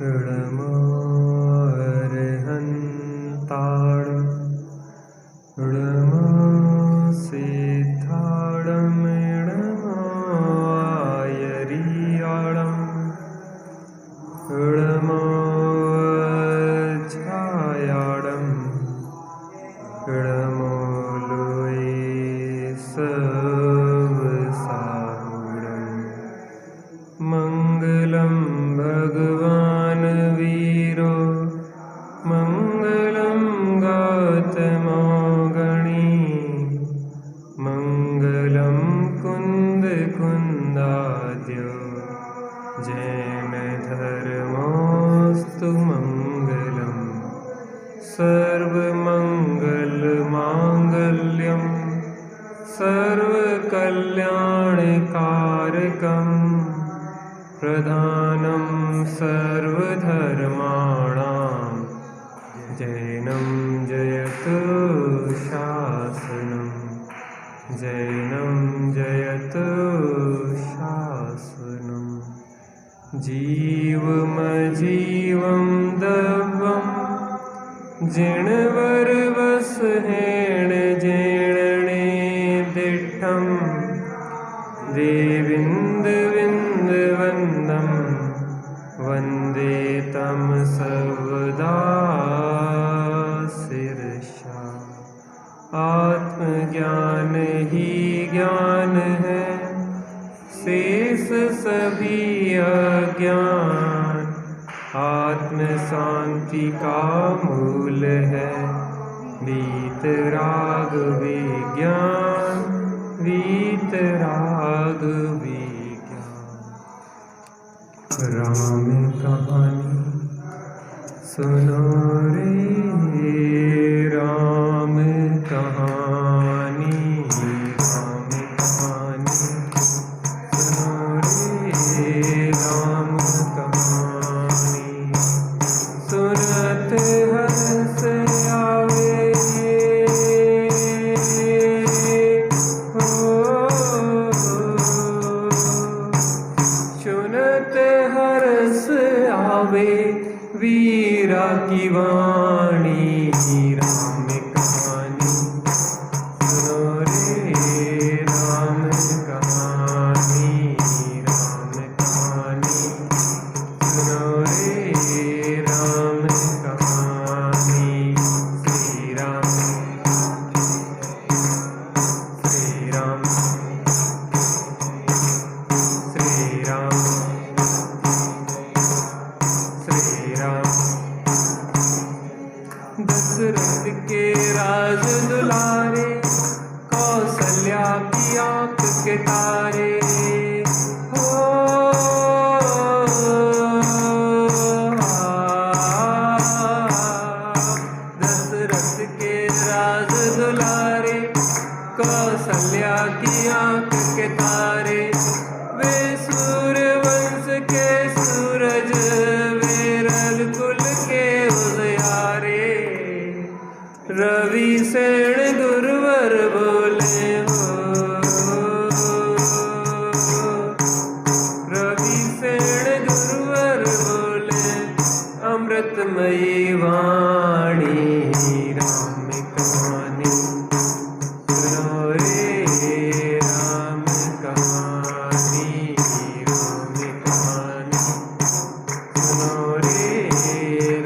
इडमो अर्हन्ताडं इडमो सिद्धाडं इडमो आयरियाडं इडमो छायाडं इडमो मंगलम भगवान वीरो मंगलम गौतमो गणी मंगलम कुंद कुंदाद्यो जैन धर्मोस्तु मंगलम सर्वमंगल मांगल्यम सर्वकल्याणकारकम् प्रधानं सर्वधर्माणां जैनं जयतु शासनं जैनं जयतु शासनं जीवमजीवं दवं जिणवरवसहेण जेणणे दिट्ठं देविन्दविन्दवन्दं वन्दे तं सर्वदा शिरसा आत्मज्ञान ही ज्ञान है शेष सभी अज्ञान आत्म शांति का मूल है वीतराग विज्ञान वीतराग विज्ञान। राम कहानी सुनो रे राम कहानी राम कहानी सुनो रे राम कहानी सुनत हर्ष आवे वीरा की वाणी राम कहानी सुनो रे राम कहानी राम कहानी सुनो रे राम कहानी श्री राम श्री राम श्री राम दशरथ के राज दुलारे कौशल्या की आंख के तारे हो दशरथ के राज दुलारे कौशल्या की आंख के तारे वे सूर्यवंश के सूरज वे रघुकुल के उजियारे रवि सेण गुरुवर बोले हो रवि सेण गुरुवर बोले अमृतमयी वाणी राम कहानी सुनो रे राम कहानी राम कहानी सुनो रे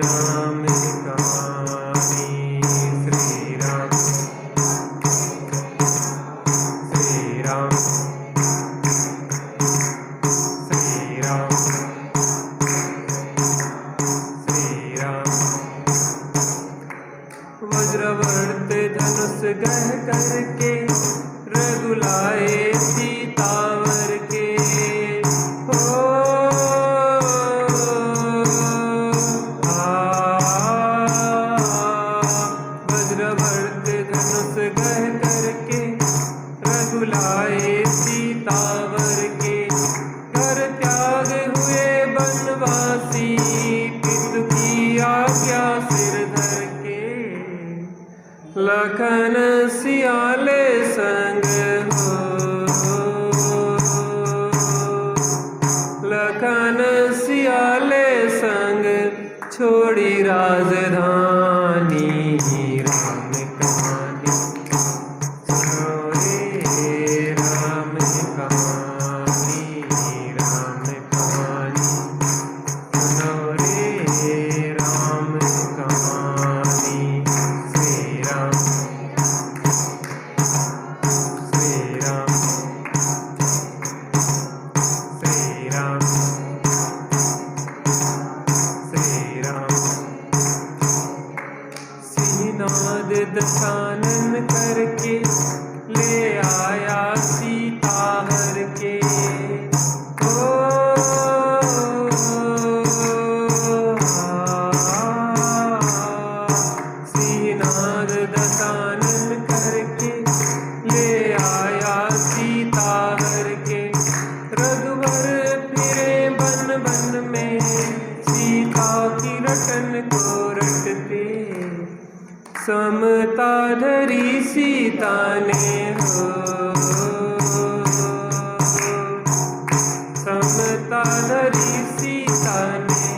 राम कहानी श्री राम श्री राम श्री राम श्री राम वज्रवर्त धनुष गह करके रघुलाए सीतावर के हो वज्रवर्त धनुष गह करके रघुलाए सीतावर के घर त्याग हुए बनवासी पितु की आज्ञा सिर धर के लखन सियाले संग हो लखन सियाले संग छोड़ी राजधानी राम कहानी सुनो रे राम कहानी राम कहानी सुनो रे राम कहानी श्री राम श्री राम श्री राम श्री राम सिंहनाद दशानन करके ले आया सीता हर के ओ सिंहनाद दशानन करके ले आया सीता हर के रघुवर फिरे बन बन में सीता की रटन को रटते समता धरी सीता ने हो समता धरी सीता ने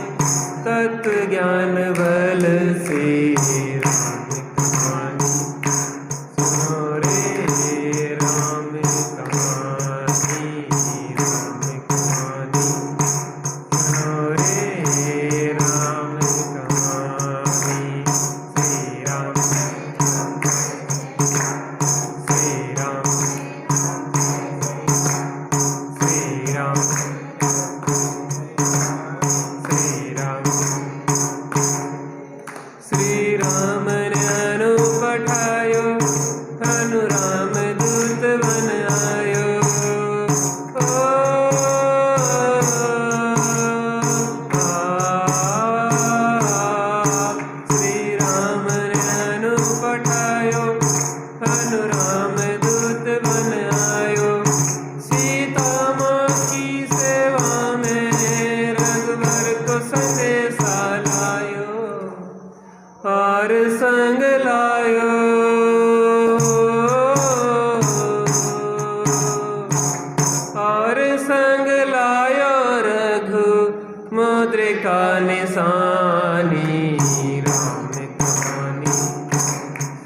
तत्व ज्ञान बल से राम कहानी सुनो रे राम कहानी राम कहानी सुनो रे राम कहानी श्री राम श्री राम श्री राम श्री राम श्री राम ने अनु पठायो अनु राम दूत बन आयो श्री राम ने अनु पठायो अनु राम दूत बन आयो सीता माँ की सेवा में रघुवर को संदेशा लायो और संग लायो और संग लायो रघु मुद्रिका निशानी राम कहानी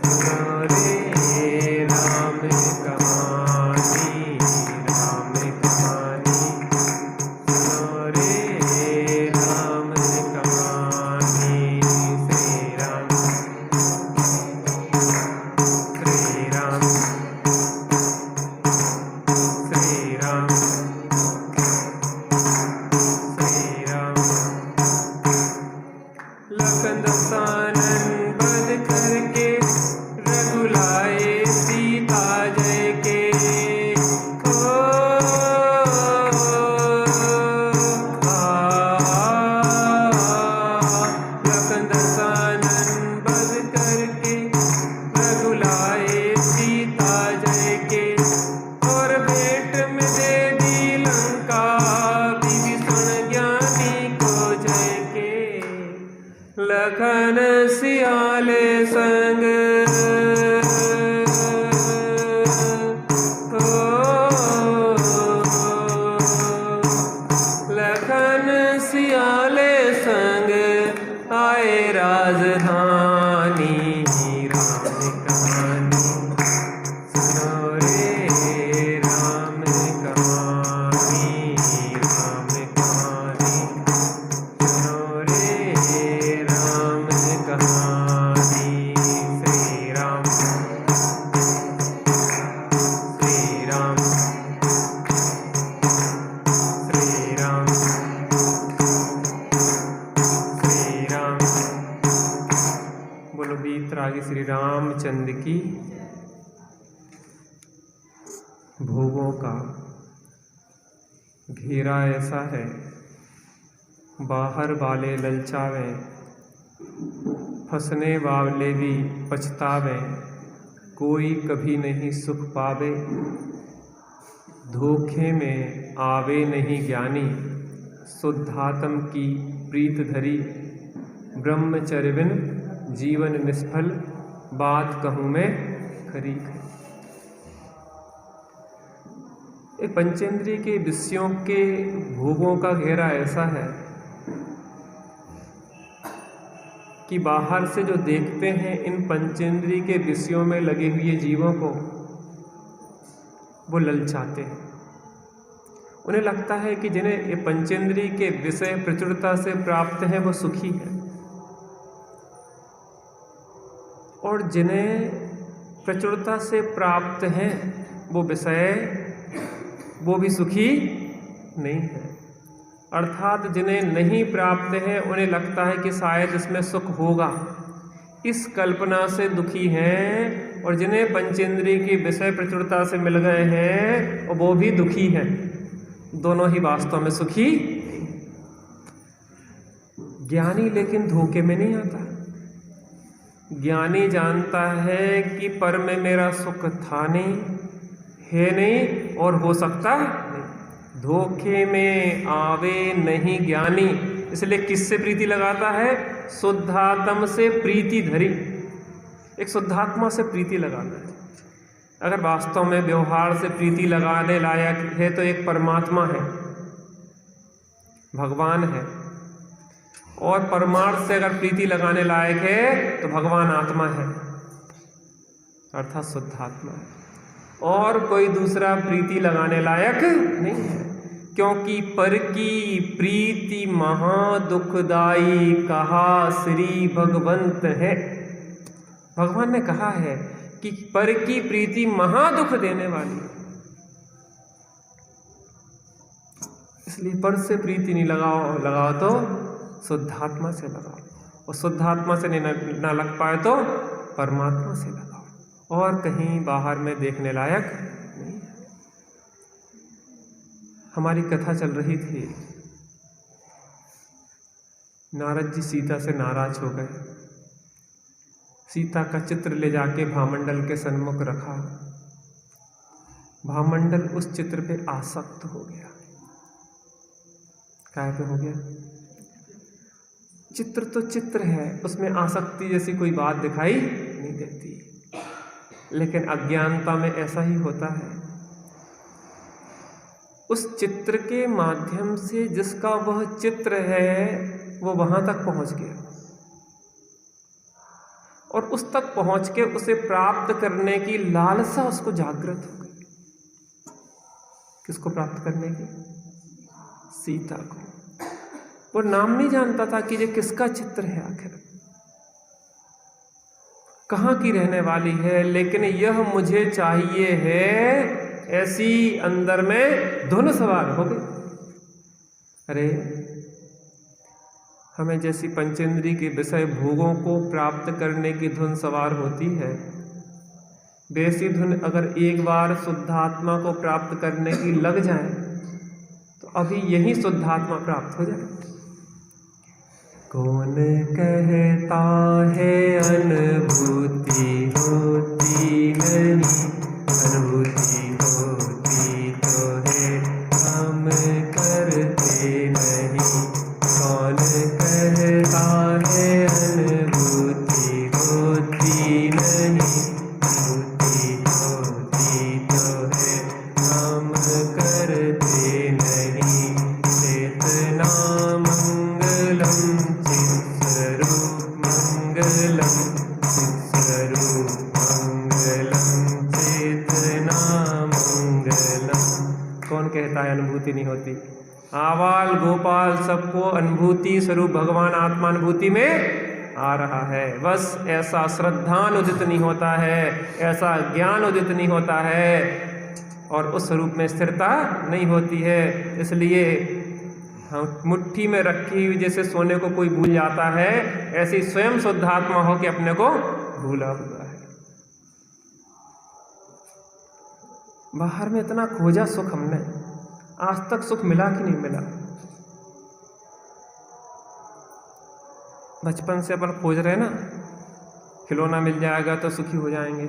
सुनो रे राम कहानी राम कहानी सुनो रे राम कहानी श्री राम श्री राम श्री राम श्री राम लखन दशानन बध करके रघुलाए सीता जय के ओ लखन दशानन बध करके रघुलाए सीता जय के और भेंट में दे दी लंका विभीषण ज्ञानी को जय के लखन सियाले संग लखन सियाले संग आए राजधानी राम कहानी सुनो रे राम कहानी राम कहानी सुनो रे राम कहानी श्री राम श्री राम श्री राम श्री राम बोलो बीतरागी श्री रामचंद्र की। भोगों का घेरा ऐसा है बाहर वाले ललचावें फंसने वाले भी पछतावें कोई कभी नहीं सुख पावे धोखे में आवे नहीं ज्ञानी शुद्धात्म की प्रीत धरी ब्रह्मचर्य बिन जीवन निष्फल बात कहूँ मैं खरी। ये पंचेंद्रिय के विषयों के भोगों का घेरा ऐसा है कि बाहर से जो देखते हैं इन पंचेंद्रिय के विषयों में लगे हुए जीवों को, वो ललचाते हैं। उन्हें लगता है कि जिन्हें ये पंचेंद्रिय के विषय प्रचुरता से प्राप्त हैं वो सुखी हैं, और जिन्हें प्रचुरता से प्राप्त हैं वो विषय, वो भी सुखी नहीं है। अर्थात जिन्हें नहीं प्राप्त है उन्हें लगता है कि शायद इसमें सुख होगा, इस कल्पना से दुखी हैं, और जिन्हें पंचेंद्रिय की विषय प्रचुरता से मिल गए हैं और वो भी दुखी हैं। दोनों ही वास्तव में सुखी। ज्ञानी लेकिन धोखे में नहीं आता। ज्ञानी जानता है कि पर में मेरा सुख था नहीं, है नहीं और हो सकता नहीं। धोखे में आवे नहीं ज्ञानी, इसलिए किससे प्रीति लगाता है? शुद्धात्म से प्रीति धरी। एक शुद्धात्मा से प्रीति लगाना है। अगर वास्तव में व्यवहार से प्रीति लगाने लायक है तो एक परमात्मा है, भगवान है, और परमार्थ से अगर प्रीति लगाने लायक है तो भगवान आत्मा है, अर्थात शुद्धात्मा है, और कोई दूसरा प्रीति लगाने लायक नहीं है। क्योंकि पर की प्रीति महा दुखदाई, कहा श्री भगवंत है। भगवान ने कहा है कि पर की प्रीति महा दुख देने वाली है, इसलिए पर से प्रीति नहीं लगाओ तो शुद्धात्मा से लगाओ, और शुद्धात्मा से नहीं ना लग पाए तो परमात्मा से लगाओ, और कहीं बाहर में देखने लायक नहीं है। हमारी कथा चल रही थी, नारद जी सीता से नाराज हो गए। सीता का चित्र ले जाके भामंडल के सन्मुख रखा। भामंडल उस चित्र पे आसक्त हो गया। काय पे हो गया? चित्र तो चित्र है, उसमें आसक्ति जैसी कोई बात दिखाई नहीं देती, लेकिन अज्ञानता में ऐसा ही होता है। उस चित्र के माध्यम से जिसका वह चित्र है वो वहां तक पहुंच गया, और उस तक पहुंच के उसे प्राप्त करने की लालसा उसको जागृत हो गई। किसको प्राप्त करने की? सीता को। वो नाम नहीं जानता था कि ये किसका चित्र है, आखिर कहाँ की रहने वाली है, लेकिन यह मुझे चाहिए है, ऐसी अंदर में धुन सवार हो गई। अरे हमें जैसी पंचेंद्रिय के विषय भोगों को प्राप्त करने की धुन सवार होती है, वैसी धुन अगर एक बार शुद्धात्मा को प्राप्त करने की लग जाए तो अभी यही शुद्धात्मा प्राप्त हो जाए। कौन कहता है अनुभूति होती नहीं, अनुभूति होती तो है हम करते नहीं। कौन कहता है अनुभूति होती नहीं, अनुभूति होती तो है हम करते नहीं। चेतना मंगलम चित्स्वरूप मंगलम, चित्स्वरूप मंगलम, चेतना मंगलम। कौन कहता है अनुभूति नहीं होती? आवाल गोपाल सबको अनुभूति स्वरूप भगवान आत्मा अनुभूति में आ रहा है, बस ऐसा श्रद्धान उदित नहीं होता है, ऐसा ज्ञान उदित नहीं होता है, और उस स्वरूप में स्थिरता नहीं होती है। इसलिए हम मुट्ठी में रखी हुई जैसे सोने को कोई भूल जाता है, ऐसी स्वयं शुद्धात्मा हो के अपने को भूला हुआ है। बाहर में इतना खोजा सुख हमने, आज तक सुख मिला कि नहीं मिला? बचपन से अपन खोज रहे ना, खिलौना मिल जाएगा तो सुखी हो जाएंगे,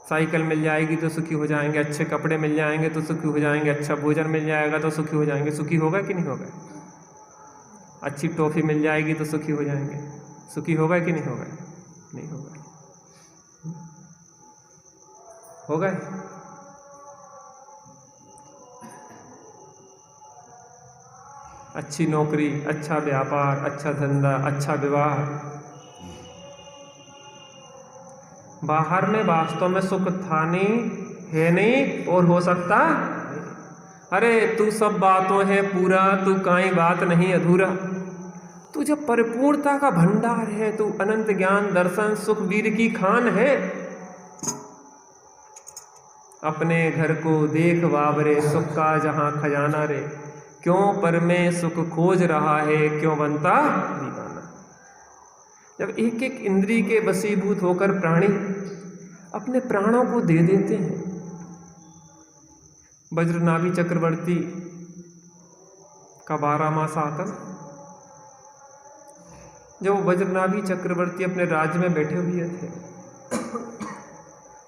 साइकिल मिल जाएगी तो सुखी हो जाएंगे, अच्छे कपड़े मिल जाएंगे तो सुखी हो जाएंगे, अच्छा भोजन मिल जाएगा तो सुखी हो जाएंगे। सुखी होगा कि नहीं होगा? अच्छी टॉफी मिल जाएगी तो सुखी हो जाएंगे। सुखी होगा कि नहीं होगा? नहीं होगा। होगा? अच्छी नौकरी, अच्छा व्यापार, अच्छा धंधा, अच्छा विवाह। बाहर में वास्तव में सुख था नहीं, है नहीं और हो सकता नहीं। अरे तू सब बातों है पूरा, तू काई बात नहीं अधूरा। तू जब परिपूर्णता का भंडार है, तू अनंत ज्ञान दर्शन सुख वीर की खान है। अपने घर को देख बाबरे, सुख का जहां खजाना रे। क्यों पर में सुख खोज रहा है, क्यों बनता दीवाना। जब एक एक इंद्री के वशीभूत होकर प्राणी अपने प्राणों को दे देते हैं। वज्रनाभि चक्रवर्ती का 12वां सातन, जब वज्रनाभि चक्रवर्ती अपने राज्य में बैठे हुए थे,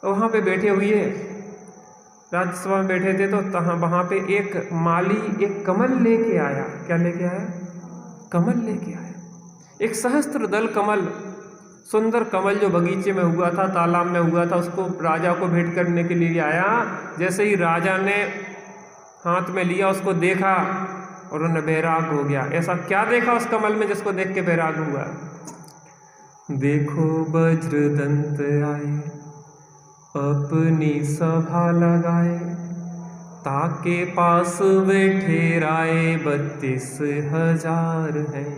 वहां पे बैठे हुए राज्यसभा में बैठे थे, तो वहां पे एक माली एक कमल लेके आया। क्या लेके आया? कमल लेके आया। एक सहस्त्र दल कमल, सुंदर कमल जो बगीचे में हुआ था, तालाब में हुआ था, उसको राजा को भेंट करने के लिए आया। जैसे ही राजा ने हाथ में लिया, उसको देखा और उन्हें बैराग हो गया। ऐसा क्या देखा उस कमल में जिसको देख के बैराग हुआ? देखो वज्रदंत आए, अपनी सभा लगाए, ताके पास बैठे राय 32,000 हैं।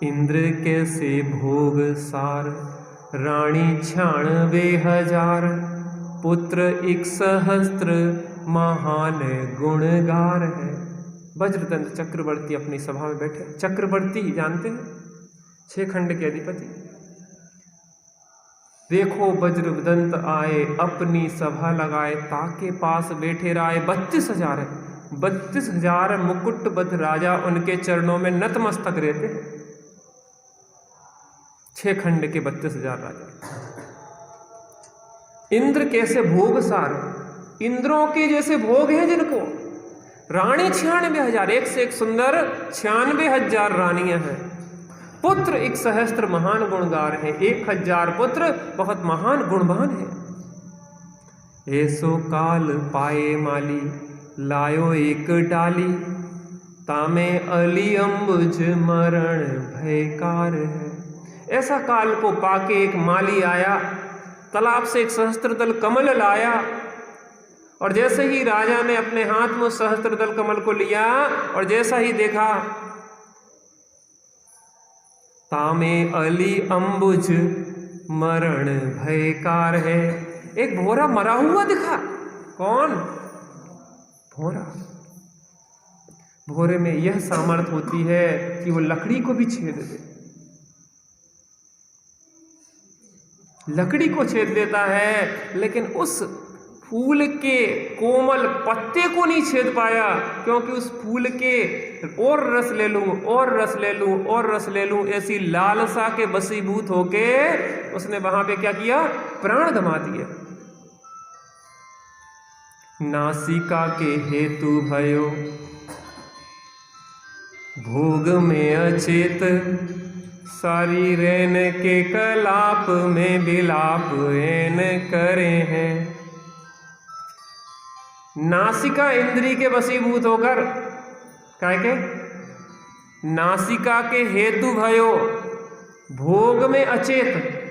इंद्र कैसे भोग सार, रानी 96,000, पुत्र 1,000 महान गुणगार है। वज्रदंत चक्रवर्ती अपनी सभा में बैठे। चक्रवर्ती जानते हैं, 6 खंड के अधिपति। देखो वज्रदंत आए, अपनी सभा लगाए, ताके पास बैठे राय 32,000 है। 32,000 मुकुटबद्ध राजा उनके चरणों में नतमस्तक रहते हैं। 6 खंड के 32,000 राजा। इंद्र कैसे भोग सार, इंद्रों के जैसे भोग हैं जिनको। रानी 96,000, एक से एक सुंदर 96,000 रानियां हैं। पुत्र 1,000 महान गुणगार हैं, 1,000 पुत्र बहुत महान गुणवान हैं। ऐसो काल पाए माली, लायो एक डाली, तामे अली अम्बुज मरण भयकार है। ऐसा काल को पाके एक माली आया, तालाब से एक सहस्त्रदल कमल लाया, और जैसे ही राजा ने अपने हाथ में सहस्त्रदल कमल को लिया और जैसा ही देखा, तामे अली अम्बुज मरण भयकार है। एक भोरा मरा हुआ दिखा। कौन? भोरा। भोरे में यह सामर्थ्य होती है कि वो लकड़ी को भी छेद दे, लकड़ी को छेद देता है, लेकिन उस फूल के कोमल पत्ते को नहीं छेद पाया, क्योंकि उस फूल के और रस ले लूं और रस ले लूं और रस ले लूं, ऐसी लालसा के वशीभूत होके उसने वहां पे क्या किया? प्राण गंवा दिए। नासिका के हेतु भयो, भोग में अचेत, सारी रैन के कलाप में विलाप एन करे हैं। नासिका इंद्री के वशीभूत होकर, काय के? नासिका के हेतु भयो, भोग में अचेत।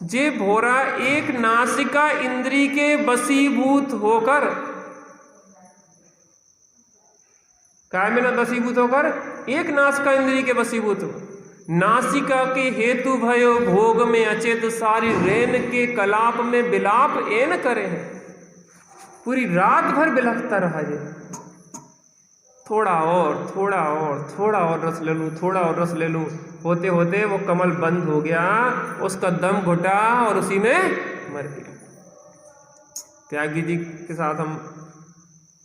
जे भोरा एक नासिका इंद्री के वशीभूत होकर, काय में न वशीभूत होकर? एक नासिका इंद्री के वशीभूत। नासिका के हेतु भयो, भोग में अचेत, सारी रैन के कलाप में विलाप एन करे हैं। पूरी रात भर बिलखता रहा ये, थोड़ा और थोड़ा और थोड़ा और रस ले लूं, थोड़ा और रस ले लूं। होते होते वो कमल बंद हो गया, उसका दम घुटा और उसी में मर गया। त्यागी जी के साथ हम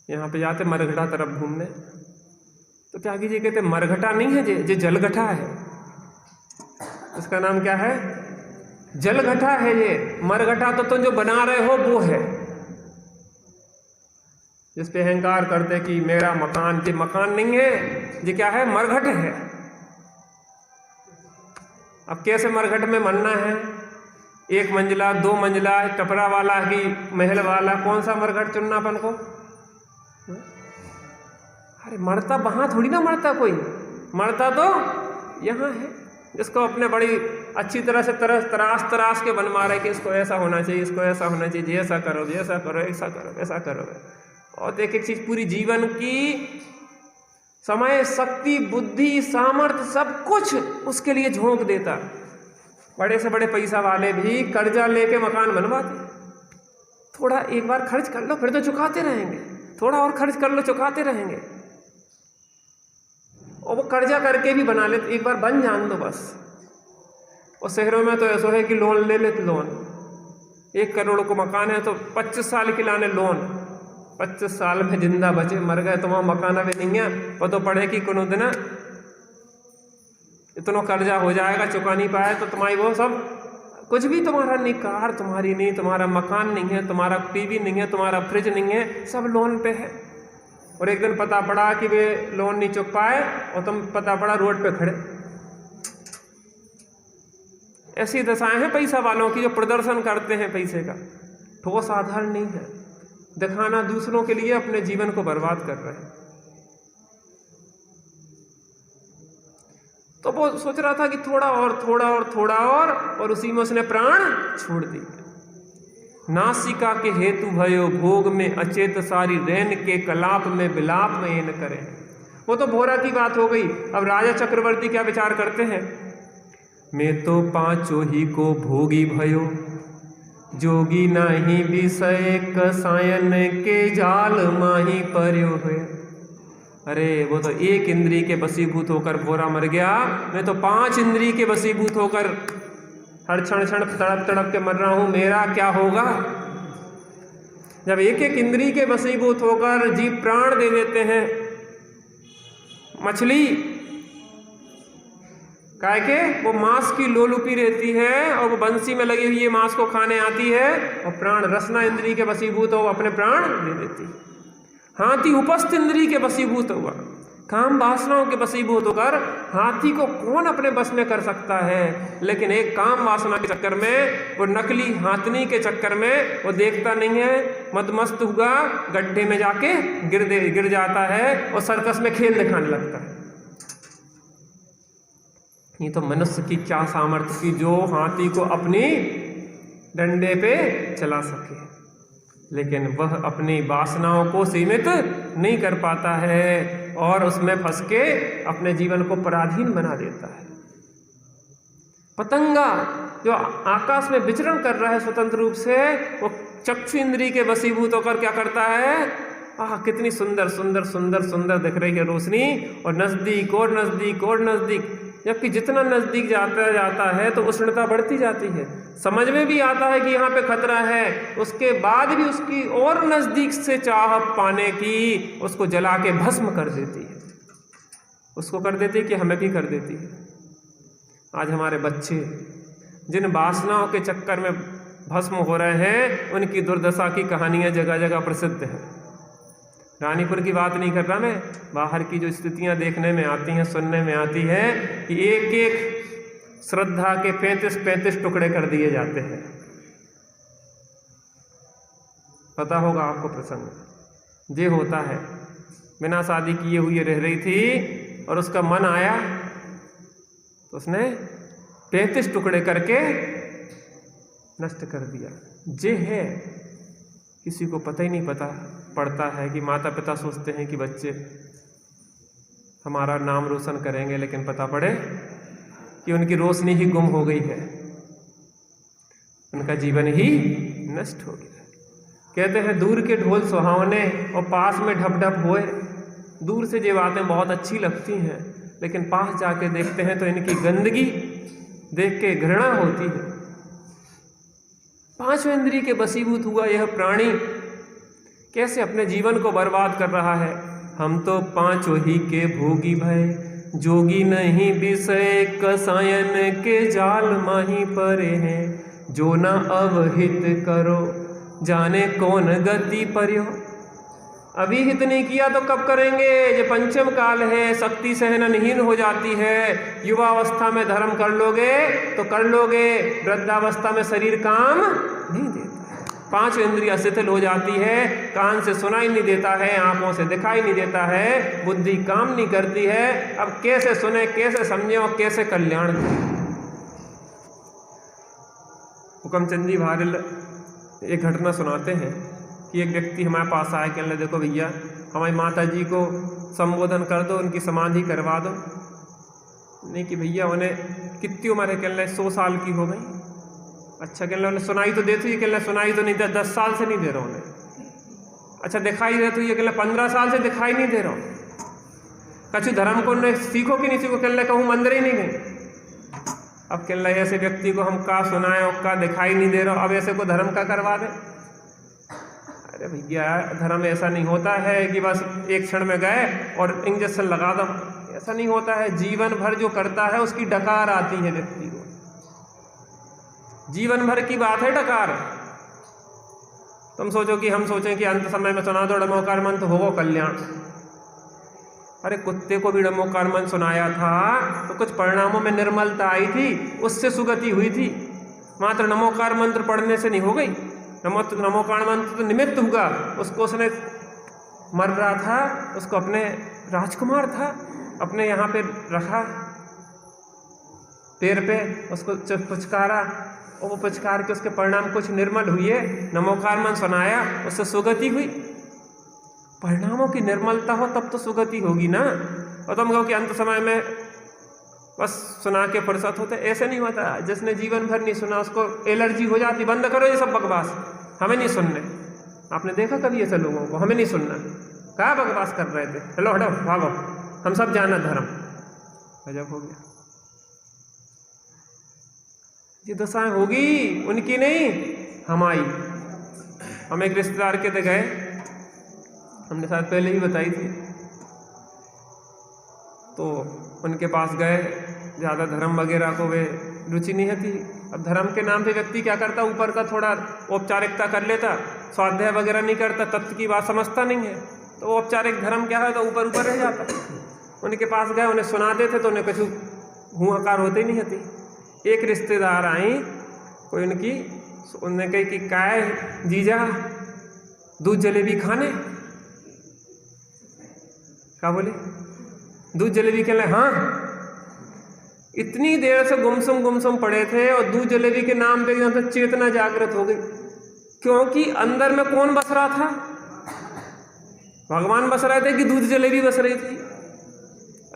यहाँ पे जाते मरघटा तरफ घूमने, तो त्यागी जी कहते मरघटा नहीं है, ये जलघटा है। उसका नाम क्या है? जलघटा है ये। मरघटा तो तुम जो बना रहे हो वो है, जिस पे अहंकार करते कि मेरा मकान, ये मकान नहीं है, ये क्या है? मरघट है। अब कैसे मरघट में मनना है? 1 मंजिला, 2 मंजिला, कपड़ा वाला कि महल वाला? कौन सा मरघट चुनना अपन को? अरे मरता वहाँ थोड़ी ना मरता कोई, मरता तो यहाँ है, जिसको अपने बड़ी अच्छी तरह से तराश के बन मारे कि इसको ऐसा होना चाहिए, इसको ऐसा होना चाहिए, ऐसा करो, ऐसा करो, ऐसा करो, ऐसा करो। और एक एक चीज पूरी जीवन की समय, शक्ति, बुद्धि, सामर्थ्य सब कुछ उसके लिए झोंक देता। बड़े से बड़े पैसा वाले भी कर्जा लेके मकान बनवाते। थोड़ा एक बार खर्च कर लो फिर तो चुकाते रहेंगे, थोड़ा और खर्च कर लो चुकाते रहेंगे। और वो कर्जा करके भी बना लेते, एक बार बन जान दो बस। और शहरों में तो ऐसा है कि लोन ले लेते, लोन 1 करोड़ को मकान है तो 25 साल की लाने लोन, 25 साल में जिंदा बचे मर गए तो वहाँ मकान भी नहीं है, पता पड़े कि कोनो दिन इतना कर्जा हो जाएगा, चुका नहीं पाए तो तुम्हारी वो सब कुछ भी तुम्हारा नहीं, कार तुम्हारी नहीं, तुम्हारा मकान नहीं है, तुम्हारा टीवी नहीं है, तुम्हारा फ्रिज नहीं है, सब लोन पे है। और एक दिन पता पड़ा कि वे लोन नहीं चुक पाए और तुम पता पड़ा रोड पे खड़े। ऐसी दशाएं हैं पैसा वालों की जो प्रदर्शन करते हैं पैसे का, ठोस आधार नहीं है, दिखाना दूसरों के लिए अपने जीवन को बर्बाद कर रहे हैं। तो वो सोच रहा था कि थोड़ा और थोड़ा और थोड़ा और उसी में उसने प्राण छोड़ दिए। नासिका के हेतु भयो भोग में अचेत सारी, रैन के कलाप में विलाप में ये न करें। वो तो भोरा की बात हो गई। अब राजा चक्रवर्ती क्या विचार करते हैं, मैं तो पांचों ही को भोगी भयो, जोगी नाही विषय कसायन के जाल माही पर्यो है। अरे वो तो 1 इंद्री के वशीभूत होकर भोरा मर गया, मैं तो 5 इंद्री के वशीभूत होकर हर क्षण क्षण तड़प तड़प के मर रहा हूं, मेरा क्या होगा। जब एक एक इंद्री के वशीभूत होकर जीव प्राण दे देते हैं, मछली काय के वो मांस की लोलुपी रहती है और वो बंसी में लगी हुई मांस को खाने आती है और प्राण रसना इंद्री के वशीभूत हो अपने प्राण दे देती है। हाथी उपस्थ इंद्री के वशीभूत हुआ, काम वासनाओं के वशीभूत होकर हाथी को कौन अपने बस में कर सकता है। लेकिन एक काम वासना के चक्कर में, वो नकली हाथनी के चक्कर में वो देखता नहीं है, मदमस्त हुआ गड्ढे में जाके गिर जाता है और सर्कस में खेल दिखाने लगता है। ये तो मनुष्य की क्या सामर्थ्य की जो हाथी को अपनी डंडे पे चला सके, लेकिन वह अपनी वासनाओं को सीमित नहीं कर पाता है और उसमें फंस के अपने जीवन को पराधीन बना देता है। पतंगा जो आकाश में विचरण कर रहा है स्वतंत्र रूप से, वो चक्षु इंद्री के वशीभूत होकर क्या करता है, कितनी सुंदर सुंदर सुंदर सुंदर दिख रही है रोशनी, और नजदीक और नजदीक और नजदीक, जबकि जितना नजदीक जाता है तो उष्णता बढ़ती जाती है। समझ में भी आता है कि यहाँ पे खतरा है, उसके बाद भी उसकी और नजदीक से चाह पाने की उसको जला के भस्म कर देती है, उसको कर देती है कि हमें भी कर देती है। आज हमारे बच्चे जिन वासनाओं के चक्कर में भस्म हो रहे हैं, उनकी दुर्दशा की कहानियां जगह जगह प्रसिद्ध है। रानीपुर की बात नहीं कर रहा मैं, बाहर की जो स्थितियां देखने में आती हैं, सुनने में आती है कि एक एक श्रद्धा के 35-35 टुकड़े कर दिए जाते हैं। पता होगा आपको प्रसंग, ये होता है बिना शादी किए हुए रह रही थी और उसका मन आया तो उसने 35 टुकड़े करके नष्ट कर दिया। ये है, किसी को पता ही नहीं पड़ता है कि माता पिता सोचते हैं कि बच्चे हमारा नाम रोशन करेंगे, लेकिन पता पड़े कि उनकी रोशनी ही गुम हो गई है, उनका जीवन ही नष्ट हो गया। कहते हैं दूर के ढोल सुहावने और पास में ढप ढप होए। दूर से ये बातें बहुत अच्छी लगती हैं, लेकिन पास जाके देखते हैं तो इनकी गंदगी देख के घृणा होती है। 5 इंद्रिय के वशीभूत हुआ यह प्राणी कैसे अपने जीवन को बर्बाद कर रहा है। हम तो 5 ही के भोगी भय, जोगी नहीं विषय कसायन के जाल माही परे हैं। जो न अवहित करो जाने कौन गति पर्यो। अभी हित नहीं किया तो कब करेंगे। ये पंचम काल है, शक्ति सहनहीन हो जाती है। युवावस्था में धर्म कर लोगे तो कर लोगे, वृद्धावस्था में शरीर काम नहीं देता। 5 इंद्रियां शिथिल हो जाती है, कान से सुनाई नहीं देता है, आंखों से दिखाई नहीं देता है, बुद्धि काम नहीं करती है। अब कैसे सुने, कैसे समझे और कैसे कल्याण करें। हुकमचंद जी भारल एक घटना सुनाते हैं कि एक व्यक्ति हमारे पास आया, कहने देखो भैया हमारी माता जी को संबोधन कर दो, उनकी समाधि करवा दो। नहीं कि भैया उन्हें कितनी उम्र है, कहने 100 साल की हो गई। अच्छा, कहने उन्हें सुनाई तो देती है, कहने सुनाई तो नहीं दे, 10 साल से नहीं दे रहा उन्हें। अच्छा, दिखाई दे तो ये कहने 15 साल से दिखाई नहीं दे रहा हूँ। कछु धर्म को उन्हें सीखो कि नहीं सीखो, कहने कहूँ मंदिर ही नहीं गए। अब कहने ऐसे व्यक्ति को हम का सुनाए और का दिखाई नहीं दे रहा, अब ऐसे को धर्म का करवा दे। अरे भैया धर्म ऐसा नहीं होता है कि बस एक क्षण में गए और इंजेक्शन लगा दो, ऐसा नहीं होता है। जीवन भर जो करता है उसकी डकार आती है व्यक्ति को, जीवन भर की बात है डकार। तुम सोचो कि हम सोचें कि अंत समय में सुना दो डमोकार मंत्र होगो कल्याण। अरे कुत्ते को भी डमोकार मंत्र सुनाया था तो कुछ परिणामों में निर्मलता आई थी, उससे सुगति हुई थी। मात्र नमोकार मंत्र पढ़ने से नहीं हो गई। नमोकार मंत्र तो निमित्त हुआ, उसको उसने मर रहा था, उसको अपने राजकुमार था, अपने यहाँ पे रखा पैर पे, उसको पुचकारा और वो पुचकार के उसके परिणाम कुछ निर्मल हुए। नमोकार मंत्र सुनाया, उससे सुगति हुई। परिणामों की निर्मलता हो तब तो सुगति होगी ना। और तुम कहो कि अंत समय में बस सुना के फुर्सत होते, ऐसे नहीं होता। जिसने जीवन भर नहीं सुना उसको एलर्जी हो जाती। बंद करो ये सब बकवास, हमें नहीं सुनने। आपने देखा कभी ऐसे लोगों को, हमें नहीं सुनना, कहाँ बकवास कर रहे थे, चलो हटो भागो, हम सब जाना धर्म। गजब हो गया। ये दशाएं होगी, उनकी नहीं हमारी। हम एक रिश्तेदार के गए, हमने शायद पहले ही बताई थी, तो उनके पास गए। ज़्यादा धर्म वगैरह को वे रुचि नहीं थी। अब धर्म के नाम पे व्यक्ति क्या करता, ऊपर का थोड़ा औपचारिकता कर लेता, स्वाध्याय वगैरह नहीं करता, तत्व की बात समझता नहीं है, तो वो औपचारिक धर्म क्या है तो ऊपर ऊपर रह जाता। उनके पास गए, उन्हें सुनाते थे तो उन्हें कुछ हूँ हकार होते ही नहीं थी। एक रिश्तेदार आई, कोई उनकी, उनने कही कि काय जीजा दूध जलेबी खाने, क्या बोले दूध जलेबी के लिए? हाँ। इतनी देर से गुमसुम पड़े थे और दूध जलेबी के नाम पे एकदम से चेतना जागृत हो गई, क्योंकि अंदर में कौन बस रहा था? भगवान बस रहे थे कि दूध जलेबी बस रही थी?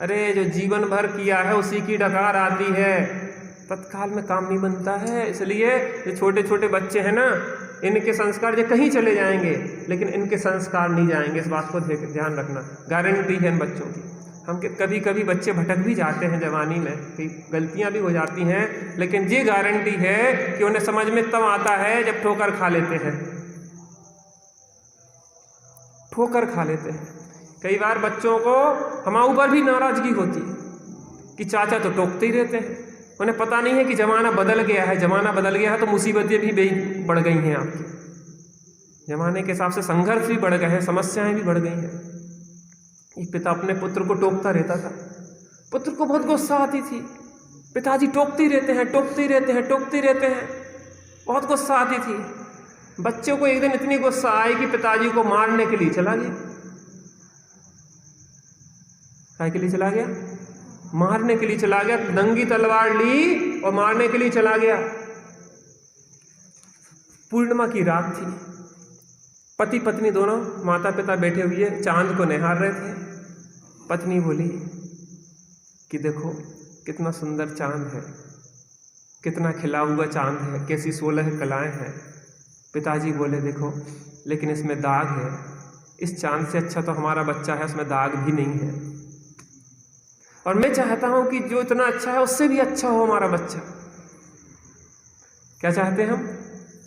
अरे जो जीवन भर किया है उसी की डकार आती है, तत्काल में काम नहीं बनता है। इसलिए जो छोटे छोटे बच्चे हैं ना, इनके संस्कार जो कहीं चले जाएंगे लेकिन इनके संस्कार नहीं जाएंगे, इस बात को ध्यान रखना। गारंटी है इन बच्चों की। हम कभी कभी बच्चे भटक भी जाते हैं जवानी में, कई गलतियां भी हो जाती हैं, लेकिन ये गारंटी है कि उन्हें समझ में तब आता है जब ठोकर खा लेते हैं। ठोकर खा लेते हैं। कई बार बच्चों को हमारे ऊपर भी नाराजगी होती है कि चाचा तो टोकते ही रहते हैं। उन्हें पता नहीं है कि ज़माना बदल गया है। ज़माना बदल गया है तो मुसीबतें भी बढ़ गई हैं आपकी। ज़माने के हिसाब से संघर्ष भी बढ़ गए हैं, समस्याएं भी बढ़ गई हैं। एक पिता अपने पुत्र को टोकता रहता था, पुत्र को बहुत गुस्सा आती थी। पिताजी टोकते ही रहते हैं, टोकते ही रहते हैं, टोकते ही रहते हैं, बहुत गुस्सा आती थी। बच्चे को एक दिन इतनी गुस्सा आई कि पिताजी को मारने के लिए चला गया। काय के लिए चला गया? मारने के लिए चला गया। नंगी तलवार ली और मारने के लिए चला गया। पूर्णिमा की रात थी। पति पत्नी दोनों माता पिता बैठे हुए चांद को निहार रहे थे। पत्नी बोली कि देखो कितना सुंदर चांद है, कितना खिला हुआ चांद है, कैसी 16 कलाएं हैं। पिताजी बोले देखो लेकिन इसमें दाग है, इस चांद से अच्छा तो हमारा बच्चा है, उसमें दाग भी नहीं है। और मैं चाहता हूं कि जो इतना अच्छा है उससे भी अच्छा हो हमारा बच्चा। क्या चाहते हैं हम?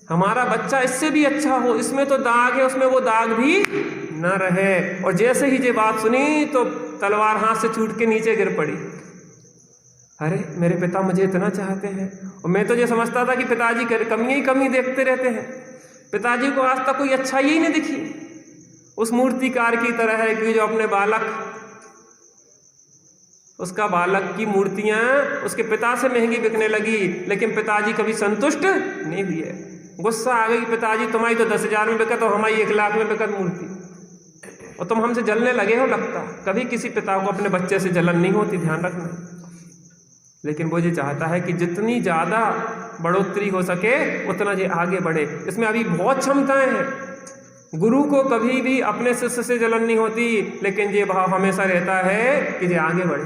हमारा बच्चा इससे भी अच्छा हो, इसमें तो दाग है, उसमें वो दाग भी न रहे। और जैसे ही ये बात सुनी तो तलवार हाथ से छूट के नीचे गिर पड़ी। अरे मेरे पिता मुझे इतना चाहते हैं और मैं तो ये समझता था कि पिताजी कमी ही कमी देखते रहते हैं। पिताजी को आज तक कोई अच्छाई ही नहीं दिखी। उस मूर्तिकार की तरह है कि जो अपने बालक, उसका बालक की मूर्तियां उसके पिता से महंगी बिकने लगी, लेकिन पिताजी कभी संतुष्ट नहीं हुए। गुस्सा आ गई, पिताजी तुम्हारी तो 10,000 में बिकत और हमारी 1,00,000 में बिकत मूर्ति, और तुम हमसे जलने लगे हो। लगता कभी किसी पिता को अपने बच्चे से जलन नहीं होती, ध्यान रखना। लेकिन वो ये चाहता है कि जितनी ज़्यादा बढ़ोतरी हो सके उतना ये आगे बढ़े। इसमें अभी बहुत क्षमताएं हैं। गुरु को कभी भी अपने शिष्य से जलन नहीं होती, लेकिन ये भाव हमेशा रहता है कि ये आगे बढ़े।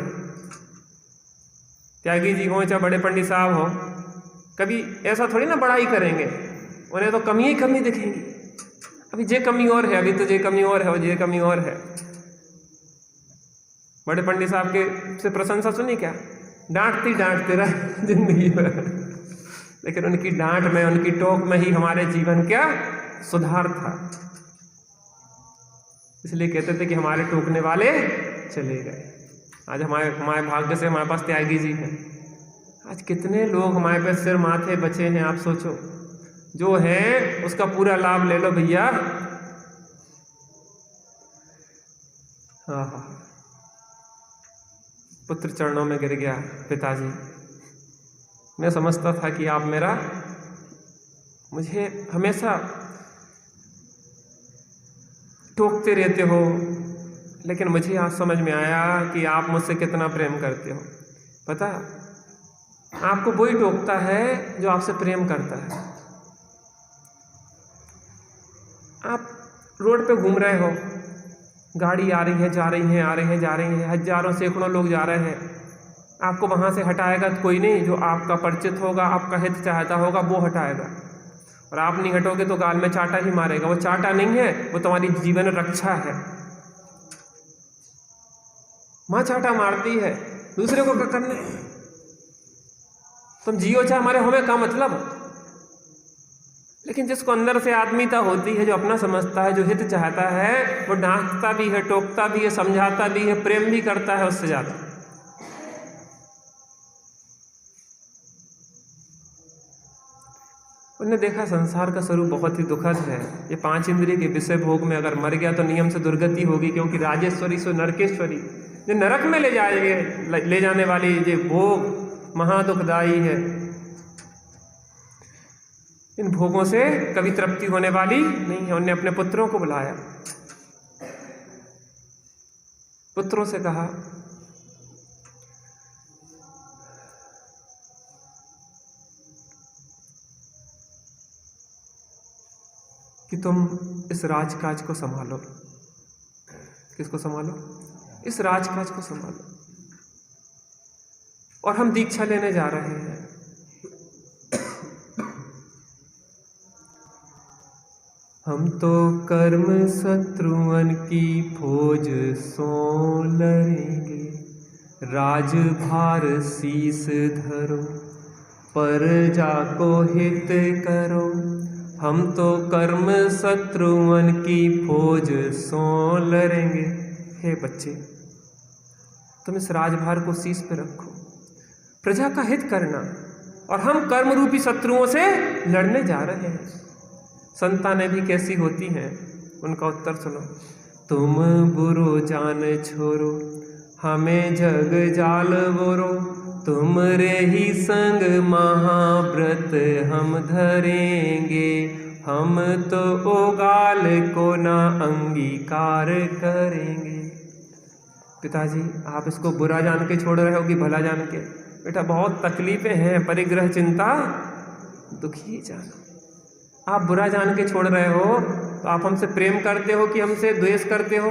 त्यागी जी हो चाहे बड़े पंडित साहब हो, कभी ऐसा थोड़ी ना बड़ाई करेंगे, उन्हें तो कमी ही कमी दिखेंगी। अभी ये कमी और है, अभी तो ये कमी और है, और ये कमी और है। बड़े पंडित साहब के से प्रशंसा सुनी क्या? डांटते रहे जिंदगी भर, लेकिन उनकी डांट में, उनकी टोक में ही हमारे जीवन क्या सुधार था। इसलिए कहते थे कि हमारे टोकने वाले चले गए। आज हमारे भाग्य से हमारे पास त्यागी जी हैं। आज कितने लोग हमारे पे सिर माथे बचे हैं, आप सोचो। जो है उसका पूरा लाभ ले लो भैया। हाँ, पुत्र चरणों में गिर गया, पिताजी मैं समझता था कि आप मुझे हमेशा टोकते रहते हो, लेकिन मुझे आज समझ में आया कि आप मुझसे कितना प्रेम करते हो। पता, आपको वही टोकता है जो आपसे प्रेम करता है। आप रोड पे घूम रहे हो, गाड़ी आ रही है, जा रही है, आ रही है, जा रही है, हजारों सैकड़ों लोग जा रहे हैं। आपको वहाँ से हटाएगा तो कोई नहीं, जो आपका परिचित होगा, आपका हित चाहता होगा, वो हटाएगा। और आप नहीं हटोगे तो गाल में चाटा ही मारेगा। वो चाटा नहीं है, वो तुम्हारी जीवन रक्षा है। माँ चाटा मारती है, दूसरे को क्या करने? तुम जियो चाहे हमारे हमें का मतलब। लेकिन जिसको अंदर से आत्मीयता होती है, जो अपना समझता है, जो हित चाहता है, वो डांटता भी है, टोकता भी है, समझाता भी है, प्रेम भी करता है उससे ज्यादा। उन्होंने देखा संसार का स्वरूप बहुत ही दुखद है। ये 5 इंद्रिय के विषय भोग में अगर मर गया तो नियम से दुर्गति होगी, क्योंकि राजेश्वरी सो नरकेश्वरी, जो नरक में ले जाने वाली ये भोग महादुखदायी है। इन भोगों से कभी तृप्ति होने वाली नहीं है। उन्होंने अपने पुत्रों को बुलाया, पुत्रों से कहा कि तुम इस राजकाज को संभालो। किसको संभालो? इस राजकाज को संभालो। और हम दीक्षा लेने जा रहे हैं। हम तो कर्म शत्रुअन की फौज सो लड़ेंगे, राजभार शीस धरो, प्रजा को हित करो। हम तो कर्म शत्रुअन की फौज सो लड़ेंगे। हे बच्चे, तुम इस राजभार को शीश पे रखो, प्रजा का हित करना, और हम कर्म रूपी शत्रुओं से लड़ने जा रहे हैं। संतानें भी कैसी होती हैं, उनका उत्तर सुनो। तुम बुरो जान छोड़ो, हमें जग जाल बोरो, तुम रे ही संग महाव्रत हम धरेंगे। हम तो ओगाल को ना अंगीकार करेंगे। पिताजी, आप इसको बुरा जान के छोड़ रहे हो कि भला जान के? बेटा, बहुत तकलीफें हैं, परिग्रह चिंता दुखी जानो। आप बुरा जान के छोड़ रहे हो तो आप हमसे प्रेम करते हो कि हमसे द्वेष करते हो?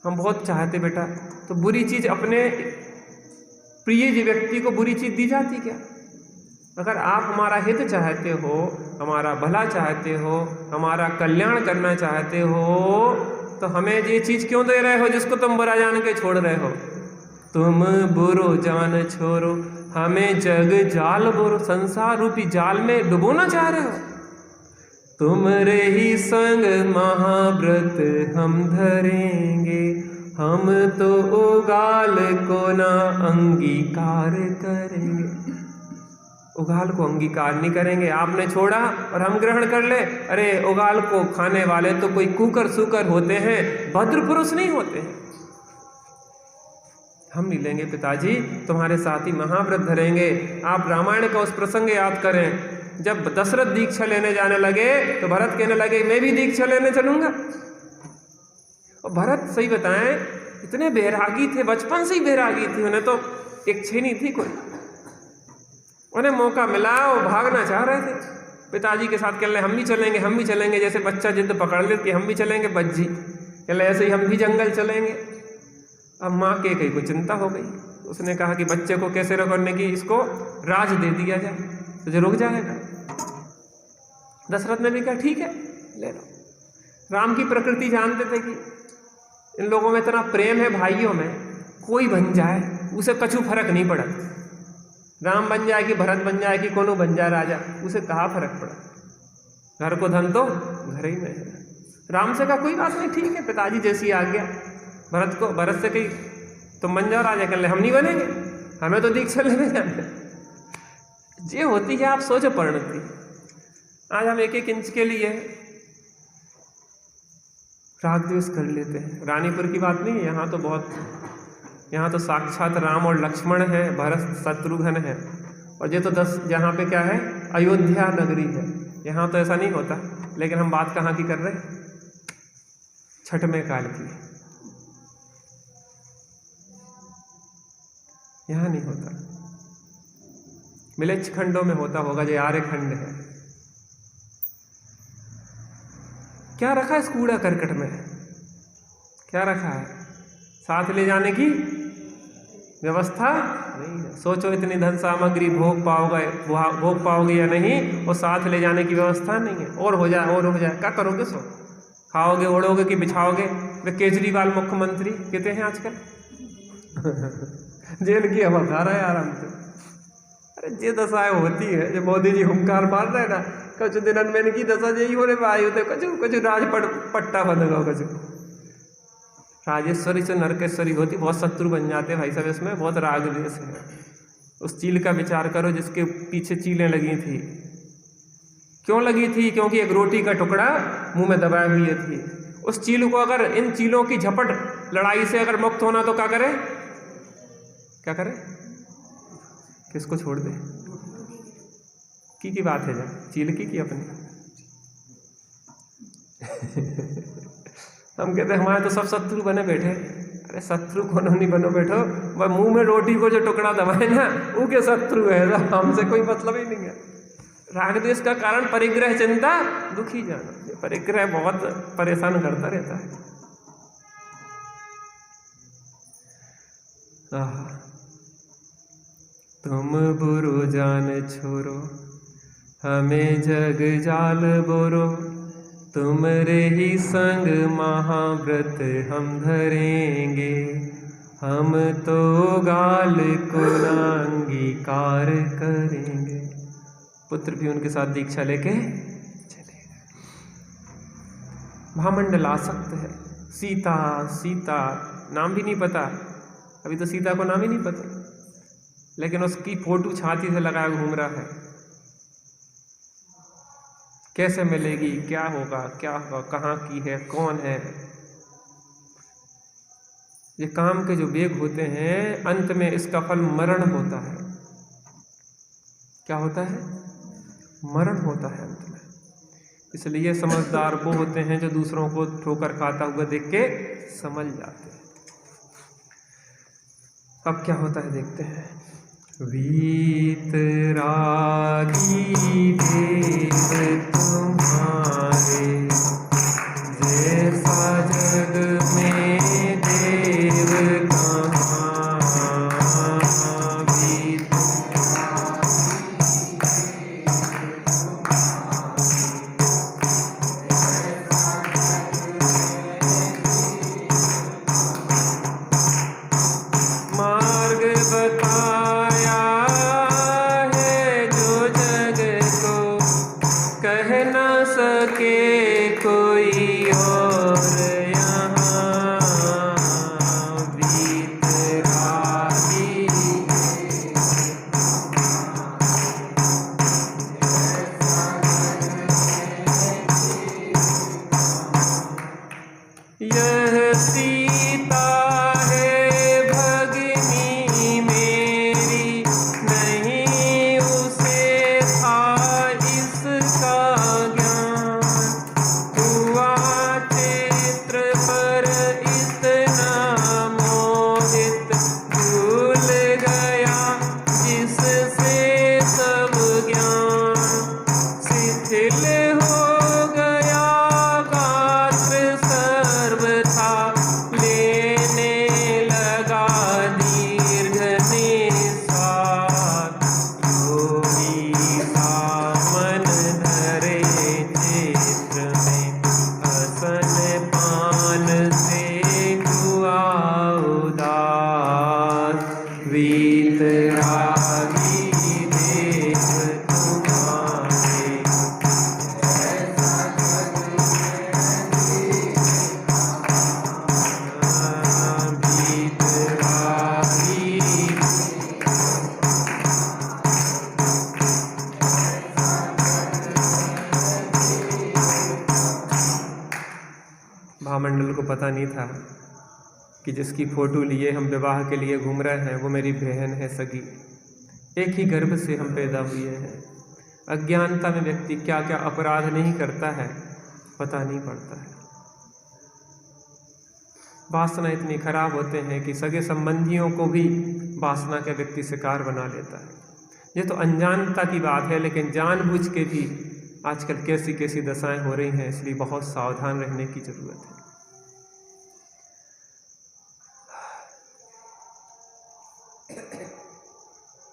हम बहुत चाहते बेटा, तो बुरी चीज अपने प्रिय व्यक्ति को बुरी चीज दी जाती क्या? अगर आप हमारा हित चाहते हो, हमारा भला चाहते हो, हमारा कल्याण करना चाहते हो, तो हमें ये चीज क्यों दे रहे हो जिसको तुम बुरा जान के छोड़ रहे हो? तुम बुरो जान छोड़ो, हमें जग जाल बोरो, संसार रूपी जाल में डुबोना चाह रहे हो। तुम रे ही संग महाव्रत हम धरेंगे, हम तो उगाल को ना अंगीकार करेंगे। उगाल को अंगीकार नहीं करेंगे। आपने छोड़ा और हम ग्रहण कर ले। अरे, उगाल को खाने वाले तो कोई कुकर सुकर होते हैं, भद्र पुरुष नहीं होते हैं। हम नहीं लेंगे पिताजी, तुम्हारे साथ ही महाव्रत धरेंगे। आप रामायण का उस प्रसंग याद करें जब दशरथ दीक्षा लेने जाने लगे तो भरत कहने लगे मैं भी दीक्षा लेने चलूंगा। और भरत सही बताएं इतने बैरागी थे, बचपन से ही बैरागी थी, उन्हें तो इच्छा नहीं थी कोई। उन्हें मौका मिला, वो भागना चाह रहे थे, पिताजी के साथ कह रहे हम भी चलेंगे, हम भी चलेंगे, जैसे बच्चा जिद पकड़ ले कि हम भी चलेंगे, बज्जी कह रहे ऐसे ही हम भी जंगल चलेंगे। अब माँ के कहीं को चिंता हो गई, उसने कहा कि बच्चे को कैसे रोकने की, इसको राज दे दिया जाए तो जो रुक जाएगा। दशरथ ने भी कहा ठीक है ले लो। राम की प्रकृति जानते थे कि इन लोगों में इतना प्रेम है, भाइयों में कोई बन जाए उसे कछु फर्क नहीं पड़ा। राम बन जाए कि भरत बन जाए कि कोनो बन जाए राजा, उसे कहाँ फर्क पड़ा, घर को धन तो घर ही में है। राम से कहा कोई बात नहीं ठीक है, पिताजी जैसी आज्ञा। भरत से कही तुम बन जाओ राजा, कह ले हम नहीं बनेंगे, हमें तो दीक्षा लेने जाना। ये होती है आप सोचो परिणति। आज हम एक एक इंच के लिए राग द्वेष कर लेते हैं। रानीपुर की बात नहीं है, यहाँ तो साक्षात राम और लक्ष्मण है, भरत शत्रुघ्न है। और ये तो 10 जहाँ पे क्या है अयोध्या नगरी है, यहाँ तो ऐसा नहीं होता। लेकिन हम बात कहाँ की कर रहे हैं, छठवें काल की। यहाँ नहीं होता, मिलेच्छ खंडों में होता होगा, जो आर्य खंड है। क्या रखा है इस कूड़ा करकट में, क्या रखा है, साथ ले जाने की व्यवस्था नहीं है। सोचो इतनी धन सामग्री भोग पाओगे या नहीं, और साथ ले जाने की व्यवस्था नहीं है। और हो जाए क्या करोगे, सो खाओगे ओढ़ोगे कि बिछाओगे। वे केजरीवाल मुख्यमंत्री कहते हैं आजकल जेल की हवा खा रहा है आराम से। अरे ये दशाएं होती है, जो मोदी जी हुंकार मार रहे ना, कुछ दिन में इनकी दशा यही होने में आई होते, कुछ राज पट्टा बंधेगा, कुछ राजेश्वरी से नरकेश्वरी होती, बहुत शत्रु बन जाते भाई साहब। इसमें बहुत राग द्वेष है। उस चील का विचार करो जिसके पीछे चीलें लगी थी। क्यों लगी थी, क्योंकि एक रोटी का टुकड़ा मुंह में दबाए हुई थी। उस चील को अगर इन चीलों की झपट लड़ाई से अगर मुक्त होना तो क्या करे, किसको छोड़ दे, की बात है जब चील की अपनी हम कहते हैं हमारे तो सब शत्रु बने बैठे। अरे शत्रु कौन नहीं बनो बैठो, वह मुंह में रोटी को जो टुकड़ा दबाए ना वो के शत्रु है, हमसे कोई मतलब ही नहीं है। राग द्वेष का कारण परिग्रह, चिंता, दुखी जाना। ये परिग्रह बहुत परेशान करता रहता है। तुम बुरो जान छोरो, हमें जग जाल बोरो, तुमरे ही संग महाव्रत हम धरेंगे, हम तो गाल को अंगीकार करेंगे। पुत्र भी उनके साथ दीक्षा लेके चले गए। महामंडल आसक्त है। सीता नाम भी नहीं पता, अभी तो सीता को नाम ही नहीं पता, लेकिन उसकी फोटो छाती से लगाया घूम रहा है। कैसे मिलेगी, क्या होगा, कहाँ की है, कौन है। ये काम के जो वेग होते हैं, अंत में इसका फल मरण होता है। क्या होता है, मरण होता है अंत में। इसलिए समझदार वो होते हैं जो दूसरों को ठोकर खाता हुआ देख के समझ जाते हैं। अब क्या होता है देखते हैं। वीत रागी देव तुम्हारे, जैसा जग में देव कहाँ। वीत मार्ग बताया है जो जग को, कह न सके कोई और यहाँ। बीत पता नहीं था कि जिसकी फ़ोटो लिए हम विवाह के लिए घूम रहे हैं वो मेरी बहन है सगी। एक ही गर्भ से हम पैदा हुए हैं। अज्ञानता में व्यक्ति क्या क्या अपराध नहीं करता है पता नहीं पड़ता है। वासना इतनी खराब होते हैं कि सगे संबंधियों को भी वासना का व्यक्ति शिकार बना लेता है। ये तो अनजानता की बात है, लेकिन जानबूझ के भी आजकल कैसी कैसी दशाएं हो रही हैं, इसलिए बहुत सावधान रहने की जरूरत है।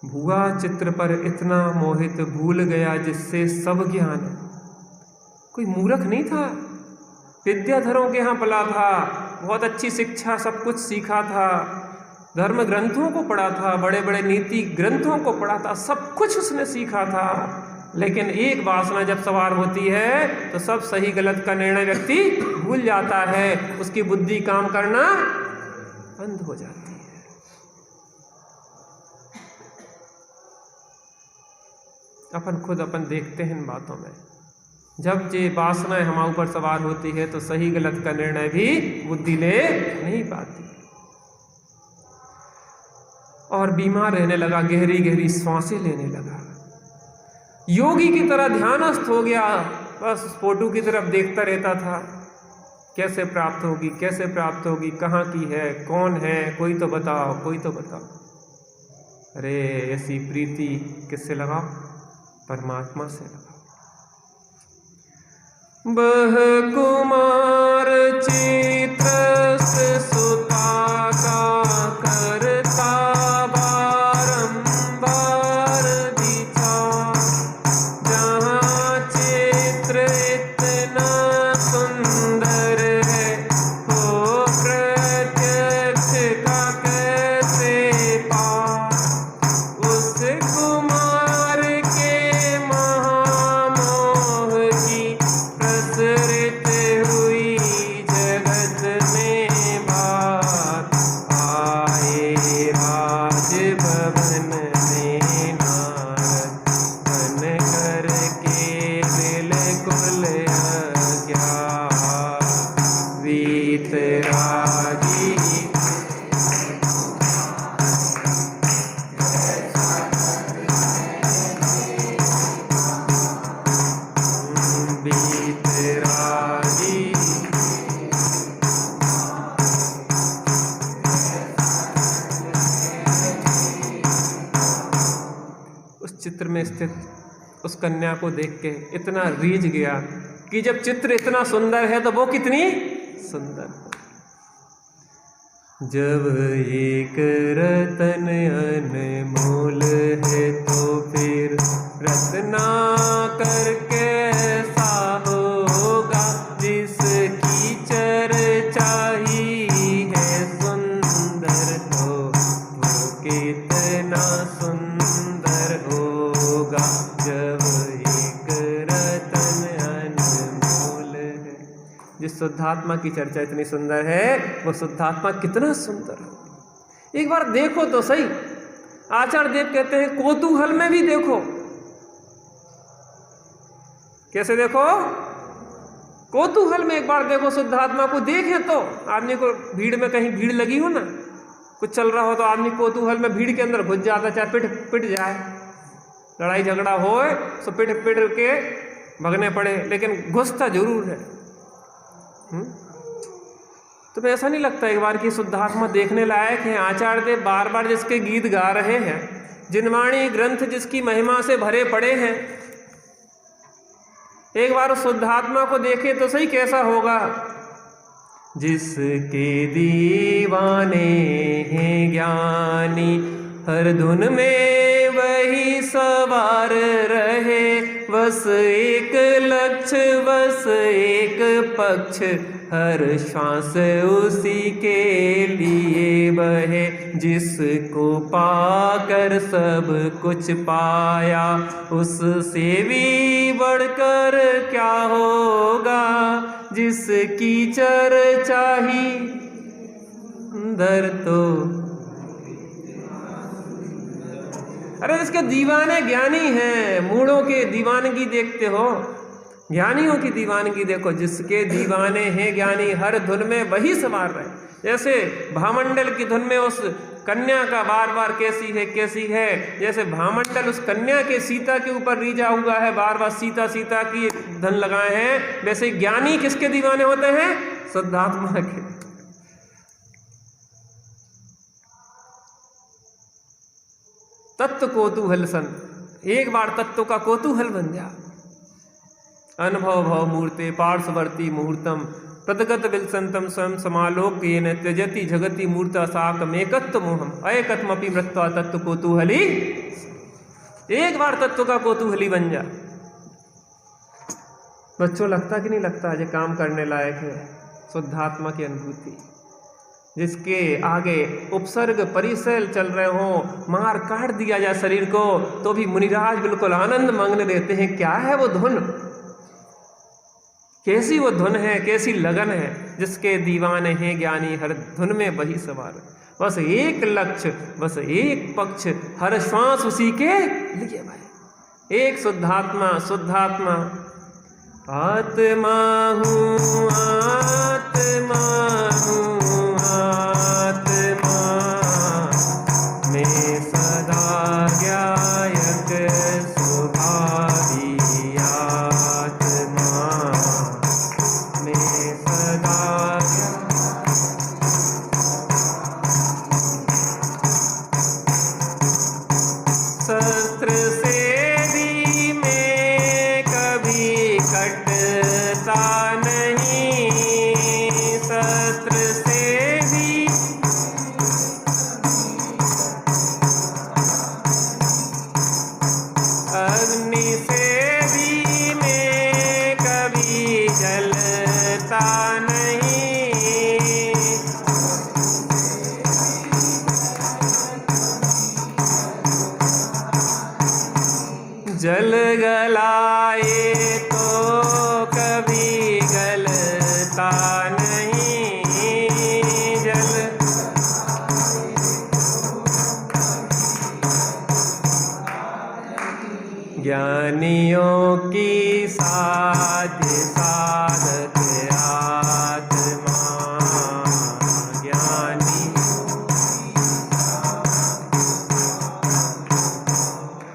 भुआ चित्र पर इतना मोहित भूल गया जिससे सब ज्ञान। कोई मूर्ख नहीं था, विद्याधरों के यहाँ पला था, बहुत अच्छी शिक्षा सब कुछ सीखा था, धर्म ग्रंथों को पढ़ा था, बड़े बड़े नीति ग्रंथों को पढ़ा था, सब कुछ उसने सीखा था। लेकिन एक वासना जब सवार होती है तो सब सही गलत का निर्णय व्यक्ति भूल जाता है, उसकी बुद्धि काम करना बंद हो जाती है। अपन देखते हैं इन बातों में, जब ये वासनाएं हमारे ऊपर सवार होती है तो सही गलत का निर्णय भी बुद्धि ले नहीं पाती और बीमार रहने लगा, गहरी गहरी सांसें लेने लगा, योगी की तरह ध्यानस्थ हो गया। बस फोटो की तरफ देखता रहता था, कैसे प्राप्त होगी, कैसे प्राप्त होगी, कहाँ की है, कौन है, कोई तो बताओ, कोई तो बताओ। अरे ऐसी प्रीति किससे लगाओ? परमात्मा से लगाओ। बह कुमार चित्रस सुता का करता बारंबार विचार, जहाँ चित्र इतना सुंदर है वो प्रत्यक्ष का कैसे पार। उस कुमार के महामोह की प्रसरित हुई जगत में बात, आए राज भवन में नारद बन करके बिल्कुल अज्ञात, वीतरागी चित्र में स्थित उस कन्या को देख के इतना रीझ गया कि जब चित्र इतना सुंदर है तो वो कितनी सुंदर। जब एक रतन अनमोल है तो फिर रत्नाकर कैसा होगा, जिसकी चर्चा ही है सुंदर तो वो कितना सुंदर होगा। जब एक रतन अनमोल है, जिस शुद्धात्मा की चर्चा इतनी सुंदर है वो शुद्धात्मा कितना सुंदर हो। एक बार देखो तो सही। आचार्य देव कहते हैं कौतूहल में भी देखो। कैसे देखो? कौतूहल में एक बार देखो, शुद्धात्मा को देखें तो आदमी को भीड़ में कहीं भीड़ लगी हो ना, कुछ चल रहा हो तो आदमी कौतूहल में भीड़ के अंदर घुस जाता, चाहे पिट पिट जाए, लड़ाई झगड़ा हो तो पिट पिट के भगने पड़े, लेकिन घुसता जरूर है। तुम्हें ऐसा नहीं लगता एक बार कि शुद्धात्मा देखने लायक है? आचार्य देव बार बार जिसके गीत गा रहे हैं, जिनवाणी ग्रंथ जिसकी महिमा से भरे पड़े हैं, एक बार उस शुद्धात्मा को देखे तो सही कैसा होगा। जिसके दीवाने हैं ज्ञानी, हर धुन में वही सवार रहे, बस एक लक्ष्य बस एक पक्ष, हर श्वास उसी के लिए बहे। जिसको पाकर सब कुछ पाया, उससे भी बढ़कर क्या होगा। जिसकी चर्चा ही सुंदर तो, अरे इसके दीवाने ज्ञानी हैं, मूढ़ों के दीवानगी देखते हो, ज्ञानियों की दीवानगी देखो, जिसके दीवाने हैं ज्ञानी हर धुन में वही सवार रहे। जैसे भामंडल की धुन में उस कन्या का बार बार कैसी है, जैसे भामंडल उस कन्या के सीता के ऊपर रीझा हुआ है, बार बार सीता सीता की धन लगाए हैं, वैसे ज्ञानी किसके दीवाने होते हैं? शुद्धात्मा के। तत्व कौतूहल सन, एक बार तत्व का कौतूहल बन जा। अनुभव भव मूर्ते पार्श्ववर्ती मुहूर्तम तदगत विलसंतम स्वयं समालोक्येन त्यजति जगति मूर्ता साकमेकत्व मोहम अयकत्मपि मृत्वा तत्व कौतूहली। एक बार तत्व का कौतूहली बन जा। बच्चों, लगता कि नहीं लगता ये काम करने लायक है? शुद्धात्मा की अनुभूति, जिसके आगे उपसर्ग परिसल चल रहे हो, मार काट दिया जाए शरीर को तो भी मुनिराज बिल्कुल आनंद मग्न रहते हैं। क्या है वो धुन, कैसी वो धुन है, कैसी लगन है। जिसके दीवाने हैं ज्ञानी हर धुन में वही सवार है। बस एक लक्ष्य, बस एक पक्ष, हर श्वास उसी के लिए भाई। एक शुद्धात्मा, शुद्धात्मा आत्मा हूँ, आत्मा हूँ, आत्मा मैं सदा ज्ञायक स्वभावी आत्मा मैं सदा। शस्त्र से भी मैं कभी कटता नहीं, शस्त्र से भी अग्नि से भी मैं कभी जलता नहीं, जल गलाए तो कभी गलता नहीं, जल ज्ञानियों की साध साधक आत्मा, ज्ञानी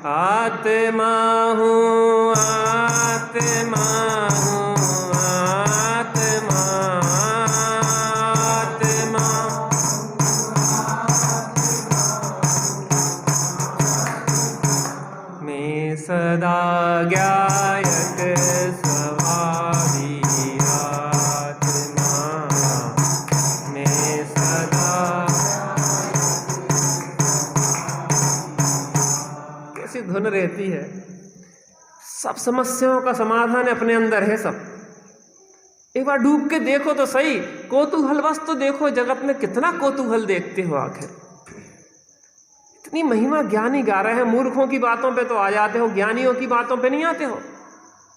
आत्मा हूँ, आत्मा हूँ, आत्मा आत्मा मैं सदा ज्ञायक स्वभावी आत्मा मैं सदा। कैसी धुन रहती है, सब समस्याओं का समाधान अपने अंदर है सब। एक बार डूब के देखो तो सही, कौतूहल बस तो देखो, जगत में कितना कौतूहल देखते हो आखिर। इतनी महिमा ज्ञानी गा रहे हैं, मूर्खों की बातों पे तो आ जाते हो, ज्ञानियों की बातों पे नहीं आते हो।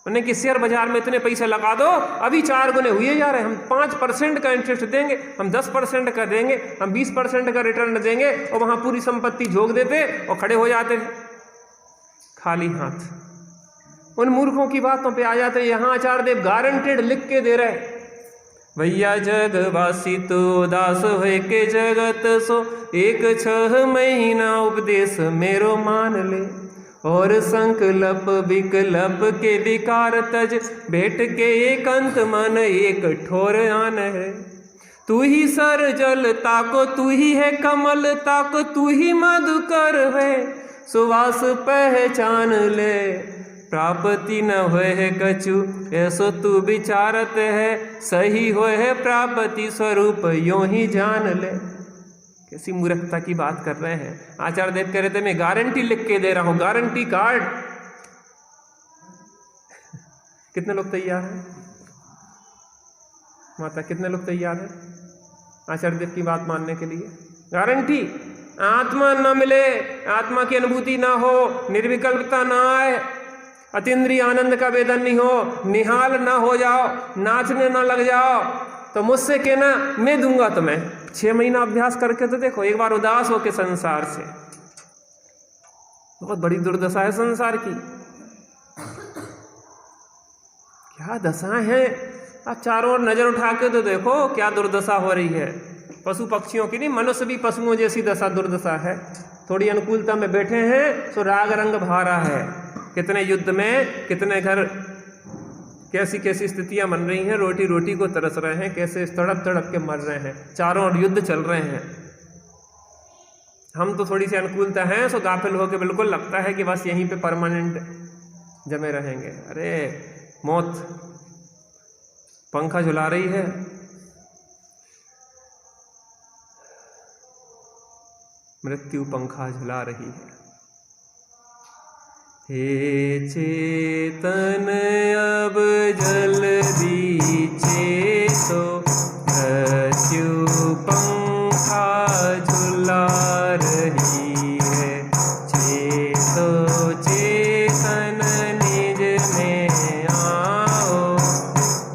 उन्हें कि शेयर बाजार में इतने पैसे लगा दो, अभी 4 गुने हुए जा रहे हैं, हम 5% का इंटरेस्ट देंगे, हम 10% का देंगे, हम 20% का रिटर्न देंगे, और वहां पूरी संपत्ति झोंक देते और खड़े हो जाते हैं खाली हाथ। उन मूर्खों की बातों पे आ जाते हैं। यहाँ आचार्य देव गारंटेड लिख के दे रहे, भैया जगवासी तो उदास होए के जगत सो, 1 महीना उपदेश मेरो मान ले, और संकल्प विकल्प के विकार तज, भेट के एकांत मन एक ठोर आन है। तू ही सर जल ताको, तू ही है कमल ताको, तू ही मधुकर है, सुवास पहचान ले, प्राप्ति न होए है कछु, ऐसो तू विचारत है, सही होए है प्राप्ति स्वरूप यों ही जान ले। कैसी मूर्खता की बात कर रहे हैं। आचार्य देव कह रहे थे मैं गारंटी लिख के दे रहा हूं, गारंटी कार्ड। कितने लोग तैयार हैं माता, कितने लोग तैयार हैं आचार्य देव की बात मानने के लिए? गारंटी, आत्मा न मिले, आत्मा की अनुभूति ना हो, निर्विकल्पता ना आए, अतीन्द्रिय आनंद का वेदन नहीं हो, निहाल ना हो जाओ, नाचने ना लग जाओ, तो मुझसे कहना मैं दूंगा तुम्हें। 6 महीना अभ्यास करके तो देखो, एक बार उदास हो के संसार से। बहुत बड़ी दुर्दशा है संसार की। क्या दशाएं हैं। आप चारों ओर नजर उठा के तो देखो क्या दुर्दशा हो रही है। पशु पक्षियों की नहीं, मनुष्य भी पशुओं जैसी दशा दुर्दशा है। थोड़ी अनुकूलता में बैठे हैं तो राग रंग भारा है। कितने युद्ध में कितने घर, कैसी कैसी स्थितियां बन रही हैं, रोटी रोटी को तरस रहे हैं, कैसे तड़प तड़प के मर रहे हैं, चारों ओर युद्ध चल रहे हैं। हम तो थोड़ी सी अनुकूलता है सो गाफिल होकर बिल्कुल लगता है कि बस यहीं पे परमानेंट जमे रहेंगे। अरे मौत पंखा झुला रही है, मृत्यु पंखा झुला रही है। हे चेतन अब जल्दी चेतो, मृत्यु पंखा झुला रही है। चेतो चेतन निज में आओ,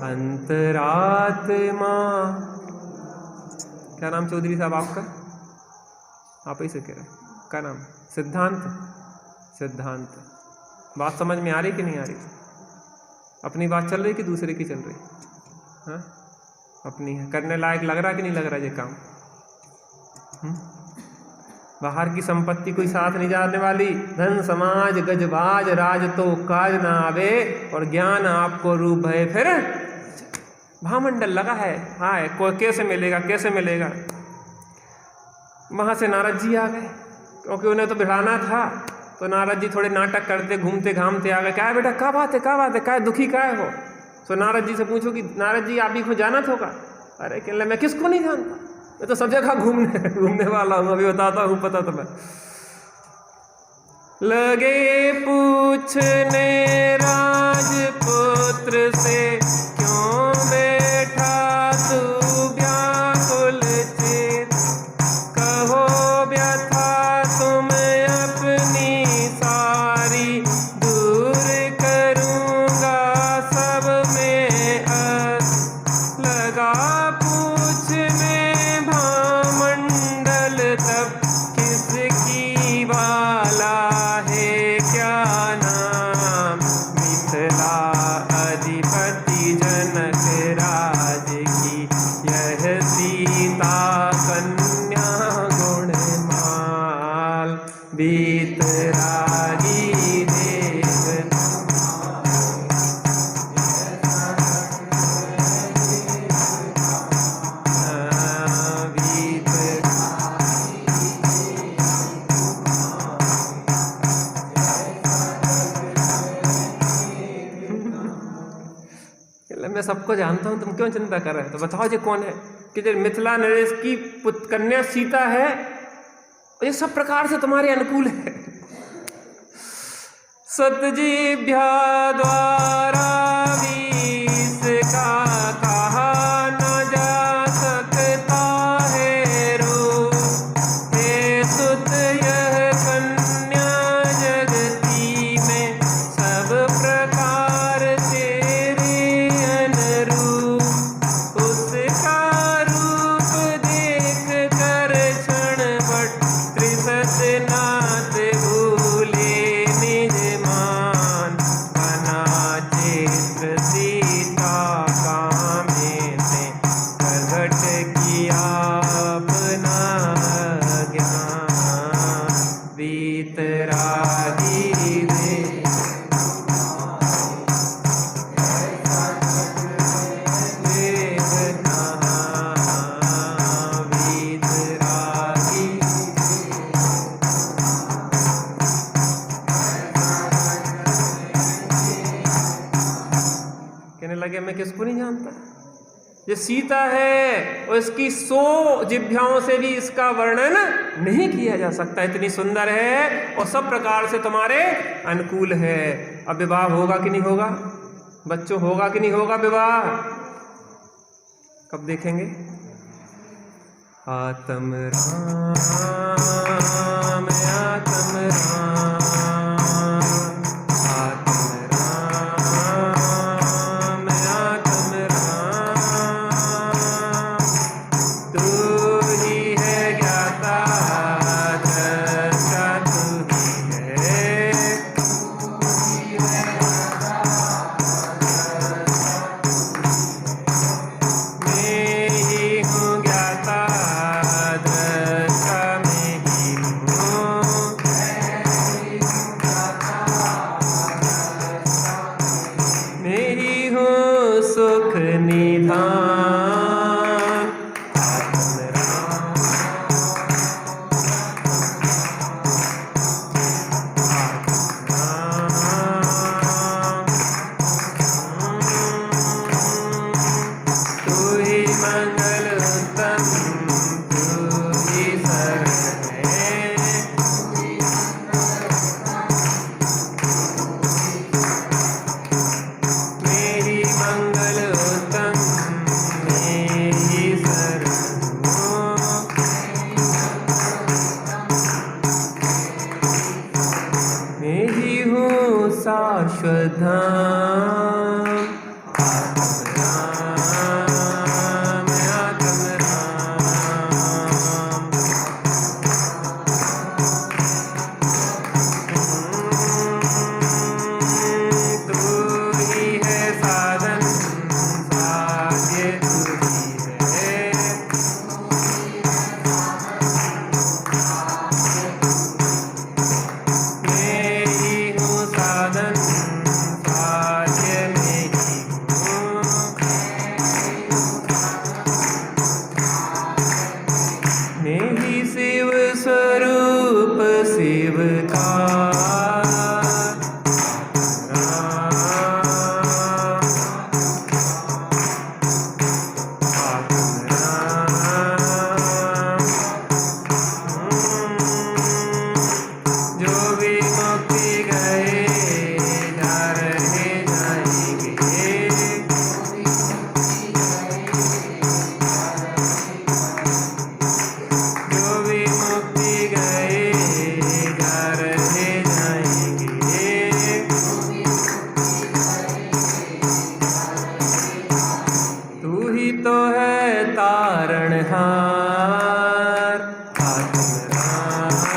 अंतरात्मा। क्या नाम चौधरी साहब आपका? आप ही से कह रहे, क्या नाम? सिद्धांत। सिद्धांत, बात समझ में आ रही कि नहीं आ रही? अपनी बात चल रही कि दूसरे की चल रही? हाँ, अपनी है। करने लायक लग रहा कि नहीं लग रहा ये काम? बाहर की संपत्ति कोई साथ नहीं जाने वाली। धन समाज गजबाज, राज तो काज ना आवे, और ज्ञान आपको रूप है फिर भामंडल लगा है। हाँ, कोई कैसे मिलेगा, कैसे मिलेगा? वहां से नारद जी आ गए, क्योंकि उन्हें तो बिठाना था। तो नारद जी थोड़े नाटक करते घूमते घामते आ गए। क्या है बेटा, क्या बात है, क्या बात है, क्या दुखी क्या हो? तो नारद जी से पूछो कि नारद जी आप ही को जाना होगा। अरे कहले मैं किसको नहीं जानता, मैं तो सब जगह घूमने वाला हूँ, अभी बताता हूँ, पता तो मैं। लगे पूछने राजपुत्र से, क्यों बैठा तू व्याकुल चित, कहो व्यथा तुम अपनी सारी, दूर करूँगा सब में अस। लगा पूछने भामंडल तब, किसकी वाला है क्या नाम? मिथिला अधिपति जनक राज की, यह सीता कन्या गुणमाल। बीतरागी देव, मैं सबको जानता हूं, तुम क्यों चिंता कर रहे हो? तो बताओ ये कौन है? कि जो मिथिला नरेश की कन्या सीता है, ये सब प्रकार से तुम्हारे अनुकूल है। सतजीभ्या द्वारा विष का कहा न जा सकता है रूप, हे सुत यह कन्या जगती में सब प्रकार तेरे अनुरूप। उसका रूप देख कर क्षणवट त्रिसतनाथ भूले निज मान, बना चित्र सीता कामे से, प्रगट किया अपना ज्ञान। बीतरागी देव, कहने लगे मैं किसको नहीं जानता। ये सीता है और इसकी 100 जिभ्याओं से भी इसका वर्णन नहीं किया जा सकता। इतनी सुंदर है और सब प्रकार से तुम्हारे अनुकूल है। अब विवाह होगा कि नहीं होगा? बच्चों होगा कि नहीं होगा विवाह? कब देखेंगे? आत्म राम आत्म राम, मेरी मंगल उत्तम मेरी शरण हो। मैं ही हूँ शाश्वत धाम तो है तारणहार आत्म राम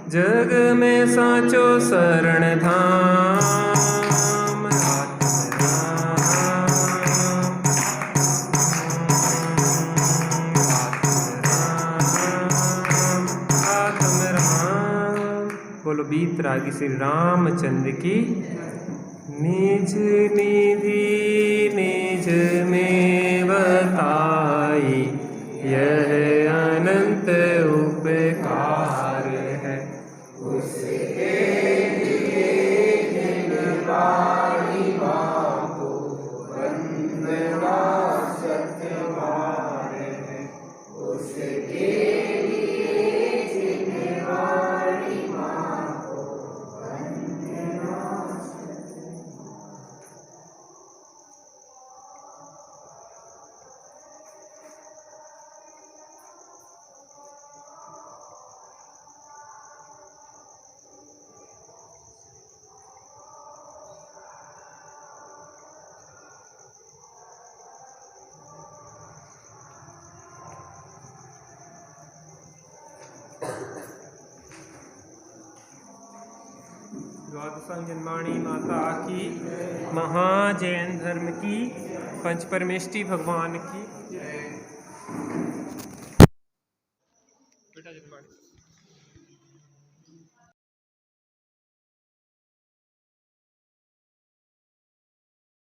जग में साचो शरण धाम आत्म राम। बोलो बीतरागी श्री रामचंद्र की। निज निधि निज में बताई यह अनंत उपकार है। उसके लिए जिनवाणी माँ को वंदना सत्यवान है। उसके लिए जिनवाणी माँ को वंदना। द्वादशांग जन्माणी माता की, महाजैन धर्म की, पंच परमेष्टि भगवान की।